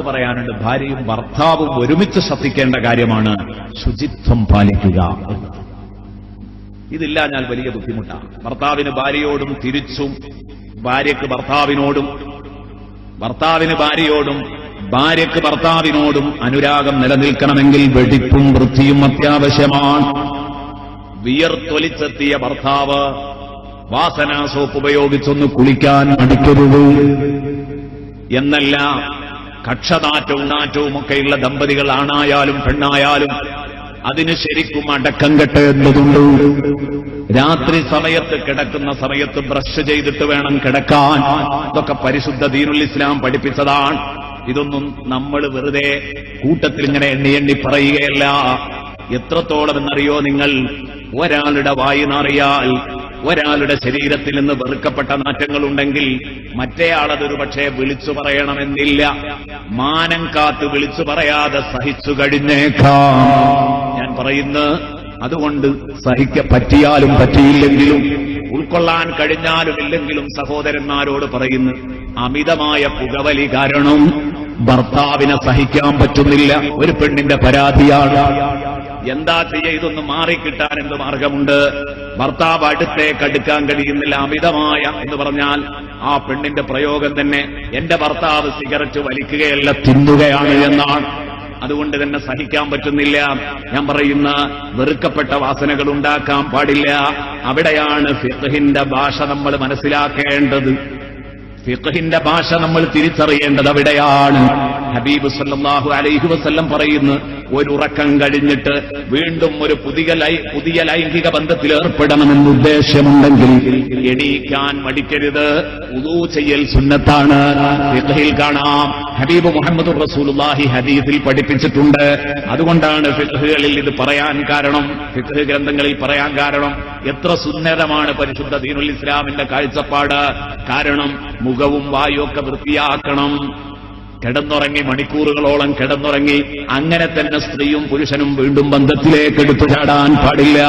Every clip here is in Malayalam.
പറയാനുണ്ട്. ഭാര്യയും ഭർത്താവും ഒരുമിച്ച് ശ്രദ്ധിക്കേണ്ട കാര്യമാണ് ശുചിത്വം പാലിക്കുക. ഇതില്ലാഞ്ഞാൽ വലിയ ബുദ്ധിമുട്ടാണ്. ഭർത്താവിന് ഭാര്യയോടും തിരിച്ചും, ഭാര്യയ്ക്ക് ഭർത്താവിനോടും, ഭർത്താവിന് ഭാര്യയോടും, ഭാര്യയ്ക്ക് ഭർത്താവിനോടും അനുരാഗം നിലനിൽക്കണമെങ്കിൽ വെടിപ്പും വൃത്തിയും അത്യാവശ്യമാണ്. വിയർത്തൊലിച്ചെത്തിയ ഭർത്താവ് വാസനാ സോപ്പ് ഉപയോഗിച്ചൊന്ന് കുളിക്കാൻ മടിക്കരുത് എന്നല്ല. കക്ഷനാറ്റവും നാറ്റവുമൊക്കെയുള്ള ദമ്പതികൾ ആണായാലും പെണ്ണായാലും അതിന് ശരിക്കും അടക്കം കെട്ടേണ്ടതുണ്ട്. രാത്രി സമയത്ത് കിടക്കുന്ന സമയത്ത് ബ്രഷ് ചെയ്തിട്ട് വേണം കിടക്കാൻ. ഇതൊക്കെ പരിശുദ്ധ ദീനുൽ ഇസ്ലാം പഠിപ്പിച്ചതാണ്. ഇതൊന്നും നമ്മൾ വെറുതെ കൂട്ടത്തിൽ ഇങ്ങനെ എണ്ണി പറയുകയല്ല. എത്രത്തോളം എന്നറിയോ നിങ്ങൾ? ഒരാളുടെ വായു നാറിയാൽ, ഒരാളുടെ ശരീരത്തിൽ നിന്ന് വെറുക്കപ്പെട്ട നാറ്റങ്ങളുണ്ടെങ്കിൽ മറ്റേയാളതൊരു പക്ഷേ വിളിച്ചു പറയണമെന്നില്ല. മാനം കാത്ത് വിളിച്ചു പറയാതെ സഹിച്ചു കഴിഞ്ഞേക്കാം. ഞാൻ പറയുന്നു, അതുകൊണ്ട് പറ്റിയാലും പറ്റിയില്ലെങ്കിലും, ഉൾക്കൊള്ളാൻ കഴിഞ്ഞാലും ഇല്ലെങ്കിലും സഹോദരന്മാരോട് പറയുന്നു, അമിതമായ പുകവലി കാരണം ഭർത്താവിനെ സഹിക്കാൻ പറ്റുന്നില്ല. ഒരു പെണ്ണിന്റെ പരാതിയാണ്. എന്താ ചെയ്യ? ഇതൊന്ന് മാറിക്കിട്ടാൻ എന്ത് മാർഗമുണ്ട്? ഭർത്താവ് അടുത്തേക്കടുക്കാൻ കഴിയുന്നില്ല. അമിതമായ എന്ന് പറഞ്ഞാൽ ആ പെണ്ണിന്റെ പ്രയോഗം തന്നെ, എന്റെ ഭർത്താവ് സിഗരറ്റ് വലിക്കുകയല്ല തിന്നുകയാണ് എന്നാണ്. അതുകൊണ്ട് തന്നെ സഹിക്കാൻ പറ്റുന്നില്ല. ഞാൻ പറയുന്ന വെറുക്കപ്പെട്ട വാസനകൾ ഉണ്ടാക്കാൻ പാടില്ല. അവിടെയാണ് ഫിഖ്ഹിന്റെ ഭാഷ നമ്മൾ മനസ്സിലാക്കേണ്ടത്. ഫിഖ്ഹിന്റെ ഭാഷ നമ്മൾ തിരിച്ചറിയേണ്ടത് അവിടെയാണ്. ഹബീബ് സല്ലല്ലാഹു അലൈഹി വസല്ലം പറയുന്നു, ഒരു ഉറക്കം കഴിഞ്ഞിട്ട് വീണ്ടും ഒരു പുതിയ ലൈംഗിക ബന്ധത്തിൽ ഏർപ്പെടണമെന്ന് ഉദ്ദേശ്യമുണ്ടെങ്കിൽ എണീക്കാൻ മടിക്കരുത്. വുളൂ ചെയ്യൽ സുന്നത്താണ്. ഫിഖ്ഹിൽ കാണാം. ഹബീബ് മുഹമ്മദ് റസൂലുള്ളാഹി ഹദീസിൽ പഠിപ്പിച്ചിട്ടുണ്ട്. അതുകൊണ്ടാണ് ഫിഖ്ഹുകളിൽ ഇത് പറയാൻ കാരണം, ഫിഖ്ഹ് ഗ്രന്ഥങ്ങളിൽ പറയാൻ കാരണം. എത്ര സുന്ദരമാണ് പരിശുദ്ധ ദീനുൽ ഇസ്ലാമിന്റെ കാഴ്ചപ്പാട്. കാരണം മുഖവും വായുവൊക്കെ വൃത്തിയാക്കണം. കിടന്നുറങ്ങി മണിക്കൂറുകളോളം കിടന്നുറങ്ങി അങ്ങനെ തന്നെ സ്ത്രീയും പുരുഷനും വീണ്ടും ബന്ധത്തിലേക്ക് എടുത്തു ചാടാൻ പാടില്ല.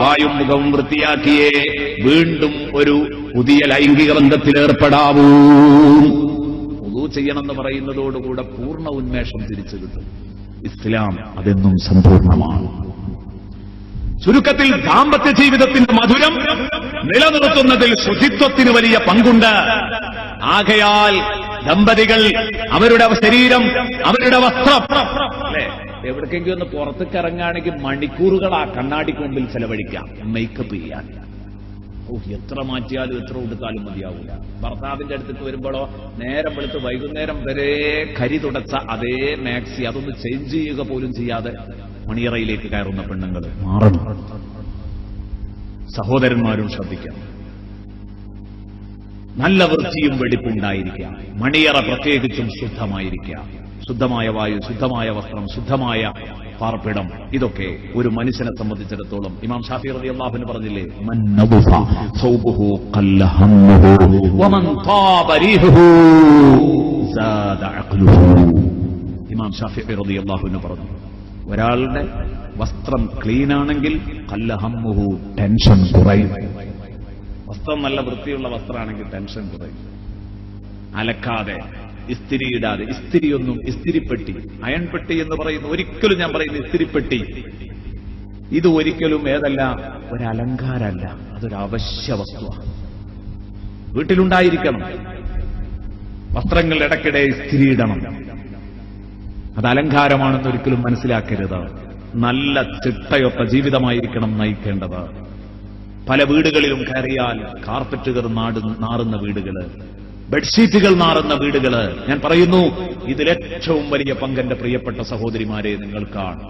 വായും മുഖവും വൃത്തിയാക്കിയേ വീണ്ടും ഒരു പുതിയ ലൈംഗിക ബന്ധത്തിലേർപ്പെടാവൂ. വുളൂ ചെയ്യണമെന്ന് പറയുന്നതോടുകൂടെ പൂർണ്ണ ഉന്മേഷം തിരിച്ചു കിട്ടും. ഇസ്ലാം അതെന്നും സമ്പൂർണ്ണമാണ്. ചുരുക്കത്തിൽ ദാമ്പത്യ ജീവിതത്തിന്റെ മധുരം നിലനിർത്തുന്നതിൽ ശുചിത്വത്തിന് വലിയ പങ്കുണ്ട്. ആകയാൽ ദമ്പതികൾ അവരുടെ ശരീരം, അവരുടെ വസ്ത്രം, അല്ലെ, എവിടേക്കെങ്കിലും ഒന്ന് പുറത്തേക്ക് ഇറങ്ങുകയാണെങ്കിൽ മണിക്കൂറുകൾ ആ കണ്ണാടിക്ക് മുമ്പിൽ ചെലവഴിക്കാം മേക്കപ്പ് ചെയ്യാൻ. എത്ര മാറ്റിയാലും എത്ര ഉടുത്താലും മതിയാവൂല. ഭർത്താവിന്റെ അടുത്തേക്ക് വരുമ്പോഴോ നേരം വെളുത്ത് വൈകുന്നേരം വരെ കരി തുടച്ച അതേ മാക്സി അതൊന്ന് ചേഞ്ച് ചെയ്യുക പോലും ചെയ്യാതെ മണിയറയിലേക്ക് കയറുന്ന പെണ്ണുങ്ങൾ മാറണം. സഹോദരന്മാരും ശ്രദ്ധിക്കണം. നല്ല വൃത്തിയും വെടിപ്പുണ്ടായിരിക്കുക. മണിയറ പ്രത്യേകിച്ചും ശുദ്ധമായിരിക്കുക. ശുദ്ധമായ വായു, ശുദ്ധമായ വസ്ത്രം, ശുദ്ധമായ പാർപ്പിടം, ഇതൊക്കെ ഒരു മനുഷ്യനെ സംബന്ധിച്ചിടത്തോളം ഇമാം ഷാഫി റളിയല്ലാഹു അൻഹു പറഞ്ഞില്ലേ, മൻ നദഫ സൗബുഹു ഖല്ല ഹമ്മുഹു വമൻ താബ റീഹുഹു സാദ അഖ്ലുഹു. ഇമാം ഷാഫി റളിയല്ലാഹു അൻഹു പറഞ്ഞു, ഒരാളുടെ വസ്ത്രം ക്ലീനാണെങ്കിൽ ഖല്ല ഹമ്മുഹു, ടെൻഷൻ കുറയും. വസ്ത്രം നല്ല വൃത്തിയുള്ള വസ്ത്രമാണെങ്കിൽ ടെൻഷൻ കുറയും. അലക്കാതെ, ഇസ്തിരിയിടാതെ, ഇസ്തിരിയൊന്നും, ഇസ്തിരിപ്പെട്ടി, അയൺപെട്ടി എന്ന് പറയുന്ന, ഒരിക്കലും ഞാൻ പറയുന്ന ഇസ്തിരിപ്പെട്ടി ഇത് ഒരിക്കലും ഏതല്ല, ഒരലങ്കാരമല്ല, അതൊരു അവശ്യ വസ്തുവാണ്. വീട്ടിലുണ്ടായിരിക്കണം. വസ്ത്രങ്ങൾ ഇടയ്ക്കിടെ ഇസ്തിരിയിടണം. അത് അലങ്കാരമാണെന്ന് ഒരിക്കലും മനസ്സിലാക്കരുത്. നല്ല ചിട്ടയൊത്ത ജീവിതമായിരിക്കണം നയിക്കേണ്ടത്. പല വീടുകളിലും കയറിയാൽ കാർപ്പറ്റുകൾ നാറുന്ന വീടുകള്, ബെഡ്ഷീറ്റുകൾ നാറുന്ന വീടുകള്. ഞാൻ പറയുന്നു, ഇതിലേറ്റവും വലിയ പങ്കെന്റെ പ്രിയപ്പെട്ട സഹോദരിമാരെ നിങ്ങൾക്കാണ്.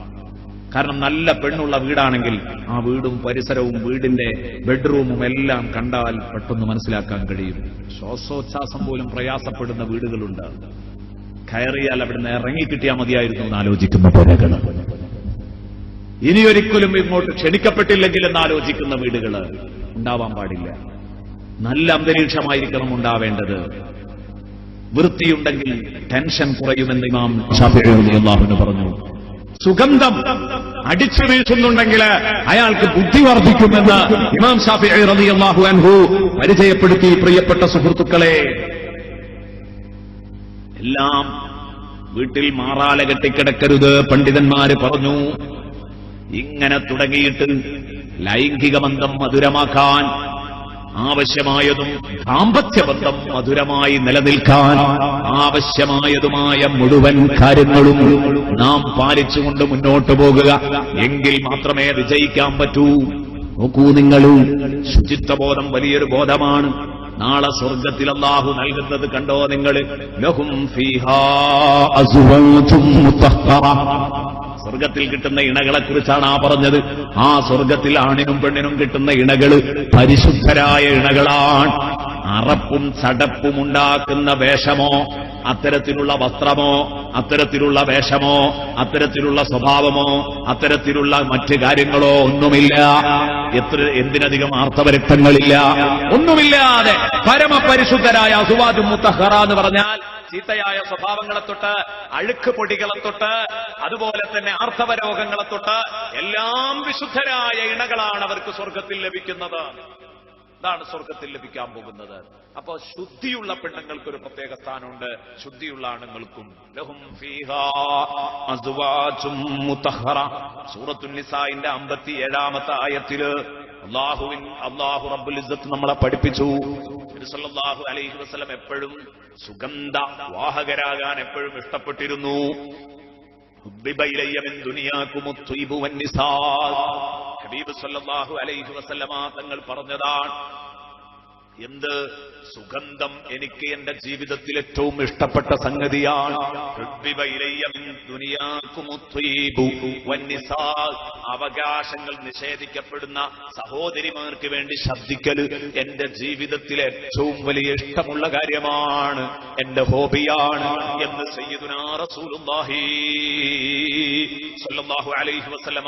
കാരണം നല്ല പെണ്ണുള്ള വീടാണെങ്കിൽ ആ വീടും പരിസരവും വീടിന്റെ ബെഡ്റൂമും എല്ലാം കണ്ടാൽ പെട്ടെന്ന് മനസ്സിലാക്കാൻ കഴിയും. ശ്വാസോച്ഛ്വാസം പോലും പ്രയാസപ്പെടുന്ന വീടുകളുണ്ട്. കയറിയാൽ അവിടുന്ന് ഇറങ്ങിക്കിട്ടിയാൽ മതിയായിരുന്നു എന്ന് ആലോചിക്കുന്ന പുരകള്, ഇനിയൊരിക്കലും ഇങ്ങോട്ട് ക്ഷണിക്കപ്പെട്ടില്ലെങ്കിൽ എന്ന് ആലോചിക്കുന്ന വീടുകള് ഉണ്ടാവാൻ പാടില്ല. നല്ല അന്തരീക്ഷമായിരിക്കണം ഉണ്ടാവേണ്ടത്. വൃത്തിയുണ്ടെങ്കിൽ ടെൻഷൻ കുറയുമെന്ന് ഇമാം ഷാഫിഈ റളിയല്ലാഹു അൻഹു പറഞ്ഞു. സുഗന്ധം അടിച്ചു വീശുന്നുണ്ടെങ്കിൽ അയാൾക്ക് ബുദ്ധി വർദ്ധിക്കുമെന്ന് ഇമാം ഷാഫിഈ റളിയല്ലാഹു അൻഹു പരിചയപ്പെടുത്തി. പ്രിയപ്പെട്ട സുഹൃത്തുക്കളെ, എല്ലാം വീട്ടിൽ മാറാല കെട്ടിക്കിടക്കരുത്. പണ്ഡിതന്മാര് പറഞ്ഞു, ഇങ്ങനെ തുടങ്ങിയിട്ട് ലൈംഗിക ബന്ധം മധുരമാക്കാൻ ആവശ്യമായതും ദാമ്പത്യബന്ധം മധുരമായി നിലനിൽക്കാൻ ആവശ്യമായതുമായ മുഴുവൻ കാര്യങ്ങളും നാം പാലിച്ചുകൊണ്ട് മുന്നോട്ടു പോകുക. എങ്കിൽ മാത്രമേ വിജയിക്കാൻ പറ്റൂ. നോക്കൂ നിങ്ങൾ, ശുചിത്വബോധം വലിയൊരു ബോധമാണ്. നാളെ സ്വർഗത്തിൽ അല്ലാഹു നൽകുന്നത് കണ്ടോ നിങ്ങൾ? ലഹും ഫീഹാ അസ്വാജും മുതഹ്ഹറ. സ്വർഗത്തിൽ കിട്ടുന്ന ഇണകളെക്കുറിച്ചാണ് പറഞ്ഞത്. ആ സ്വർഗത്തിൽ ആണിനും പെണ്ണിനും കിട്ടുന്ന ഇണകള് പരിശുദ്ധരായ ഇണകളാണ്. അറപ്പും ചടപ്പും ഉണ്ടാക്കുന്ന വേഷമോ, അത്തരത്തിലുള്ള വസ്ത്രമോ, അത്തരത്തിലുള്ള വേഷമോ, അത്തരത്തിലുള്ള സ്വഭാവമോ, അത്തരത്തിലുള്ള മറ്റ് കാര്യങ്ങളോ ഒന്നുമില്ല. എന്തിനധികം ആർത്തവരക്തങ്ങളില്ല, ഒന്നുമില്ലാതെ പരമപരിശുദ്ധരായ അസ്വാജും മുതഹ്ഹറ എന്ന് പറഞ്ഞാൽ ചീത്തയായ സ്വഭാവങ്ങളെ തൊട്ട്, അഴുക്ക് പൊടികളെ തൊട്ട്, അതുപോലെ തന്നെ ആർത്തവ രോഗങ്ങളെ തൊട്ട് എല്ലാം വിശുദ്ധരായ ഇണകളാണ് അവർക്ക് സ്വർഗത്തിൽ ലഭിക്കുന്നത്. ഇതാണ് സ്വർഗത്തിൽ ലഭിക്കാൻ പോകുന്നത്. അപ്പോ ശുദ്ധിയുള്ള പെണ്ണുങ്ങൾക്കൊരു പ്രത്യേക സ്ഥാനമുണ്ട്, ശുദ്ധിയുള്ള ആണുങ്ങൾക്കും. ലഹും ഫീഹാ അസ്വാജും മുതഹ്ഹറ. സൂറത്തുൻ നിസാഇന്റെ 57-ാമത്തെ ആയത്തില് അല്ലാഹു റബ്ബുൽ ഇസ്സത്ത് നമ്മളെ പഠിപ്പിച്ചു. നബി സല്ലല്ലാഹു അലൈഹി വസല്ലം എപ്പോഴും സുഗന്ധ വാഹകരാകാൻ എപ്പോഴും ഇഷ്ടപ്പെട്ടിരുന്നു. ഹബീബ് സല്ലല്ലാഹു അലൈഹി വസല്ലമ തങ്ങൾ പറഞ്ഞതാണ്, എന്ത് സുഗന്ധം എനിക്ക് എന്റെ ജീവിതത്തിൽ ഏറ്റവും ഇഷ്ടപ്പെട്ട സംഗതിയാണ്. അവകാശങ്ങൾ നിഷേധിക്കപ്പെടുന്ന സഹോദരിമാർക്ക് വേണ്ടി ശബ്ദിക്കൽ എന്റെ ജീവിതത്തിലെ ഏറ്റവും വലിയ ഇഷ്ടമുള്ള കാര്യമാണ്, എന്റെ ഹോബിയാണ് എന്ന് സയ്യിദുനാ റസൂലുള്ളാഹി സ്വല്ലല്ലാഹു അലൈഹി വസല്ലമ